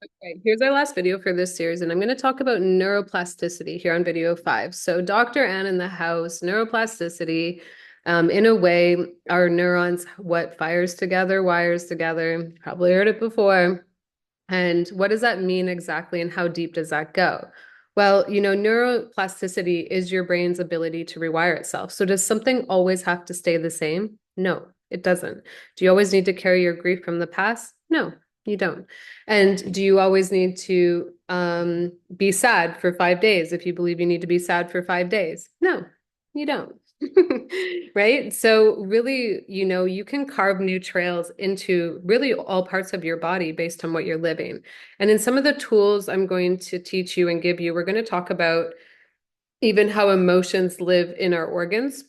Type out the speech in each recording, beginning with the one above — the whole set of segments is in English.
Okay, here's our last video for this series, and I'm going to talk about neuroplasticity here on video 5. So Dr. Ann in the house, neuroplasticity, in a way, our neurons, what fires together, wires together. Probably heard it before. And what does that mean exactly, and how deep does that go? Well, neuroplasticity is your brain's ability to rewire itself. So does something always have to stay the same? No, it doesn't. Do you always need to carry your grief from the past? No, you don't. And do you always need to be sad for 5 days if you believe you need to be sad for 5 days? No, you don't. Right? So really, you can carve new trails into really all parts of your body based on what you're living. And in some of the tools I'm going to teach you and give you, we're going to talk about even how emotions live in our organs.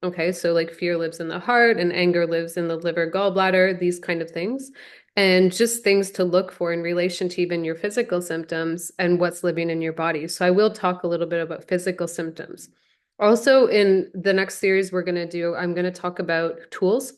Okay, so like fear lives in the heart and anger lives in the liver, gallbladder, these kind of things. And just things to look for in relation to even your physical symptoms and what's living in your body. So I will talk a little bit about physical symptoms. Also, in the next series we're going to do, I'm going to talk about tools.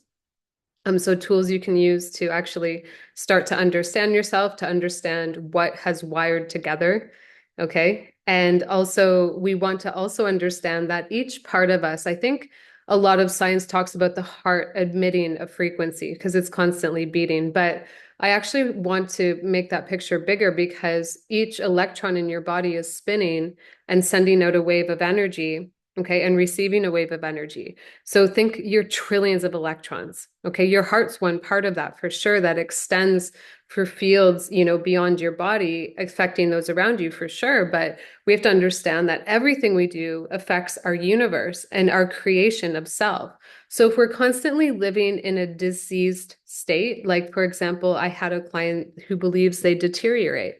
So tools you can use to actually start to understand yourself, to understand what has wired together. Okay. And also, we want to also understand that each part of us, I think a lot of science talks about the heart emitting a frequency because it's constantly beating. But I actually want to make that picture bigger because each electron in your body is spinning and sending out a wave of energy. Okay, and receiving a wave of energy. So think you're trillions of electrons. Okay, your heart's one part of that for sure that extends for fields, beyond your body, affecting those around you for sure. But we have to understand that everything we do affects our universe and our creation of self. So if we're constantly living in a diseased state, like for example, I had a client who believes they deteriorate.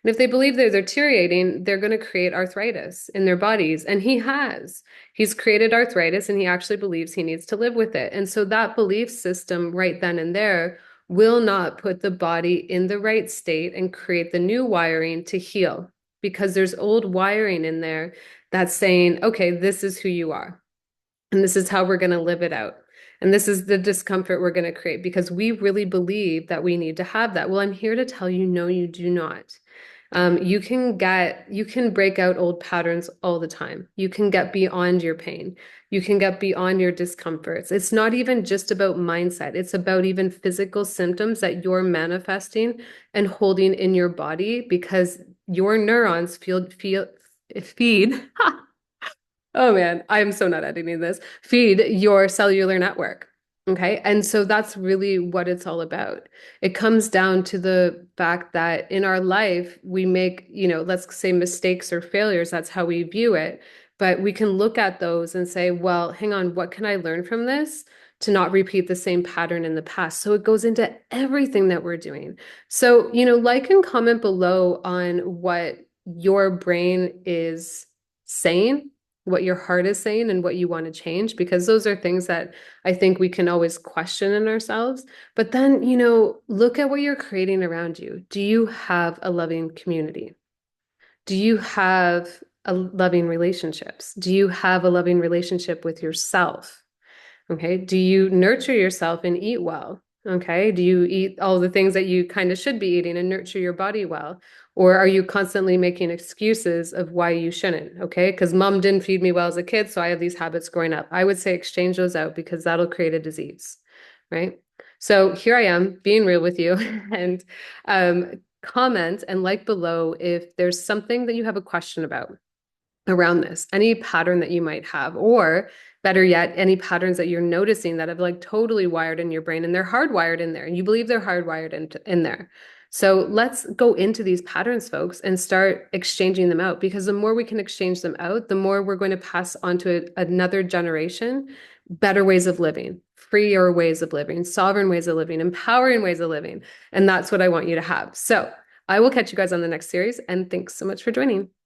And if they believe they're deteriorating, they're going to create arthritis in their bodies. And he has. He's created arthritis and he actually believes he needs to live with it. And so that belief system right then and there will not put the body in the right state and create the new wiring to heal because there's old wiring in there that's saying, okay, this is who you are. And this is how we're going to live it out. And this is the discomfort we're going to create because we really believe that we need to have that. Well, I'm here to tell you, no, you do not. You can break out old patterns all the time. You can get beyond your pain. You can get beyond your discomforts. It's not even just about mindset. It's about even physical symptoms that you're manifesting and holding in your body because your neurons feed. Oh man, I'm so not editing this. Feed your cellular network. Okay. And so that's really what it's all about. It comes down to the fact that in our life, we make, let's say mistakes or failures. That's how we view it. But we can look at those and say, well, hang on, what can I learn from this to not repeat the same pattern in the past? So it goes into everything that we're doing. So, like and comment below on what your brain is saying, what your heart is saying and what you want to change, because those are things that I think we can always question in ourselves. But then, look at what you're creating around you. Do you have a loving community? Do you have a loving relationships? Do you have a loving relationship with yourself? Okay. Do you nurture yourself and eat well? Okay. Do you eat all the things that you kind of should be eating and nurture your body well? Or are you constantly making excuses of why you shouldn't? Okay. Because mom didn't feed me well as a kid, so I have these habits growing up. I would say exchange those out because that'll create a disease. Right. So here I am being real with you and comment and like below if there's something that you have a question about around this, any pattern that you might have, or better yet, any patterns that you're noticing that have like totally wired in your brain and they're hardwired in there and you believe they're hardwired in there. So let's go into these patterns, folks, and start exchanging them out because the more we can exchange them out, the more we're going to pass on to another generation better ways of living, freer ways of living, sovereign ways of living, empowering ways of living. And that's what I want you to have. So I will catch you guys on the next series. And thanks so much for joining.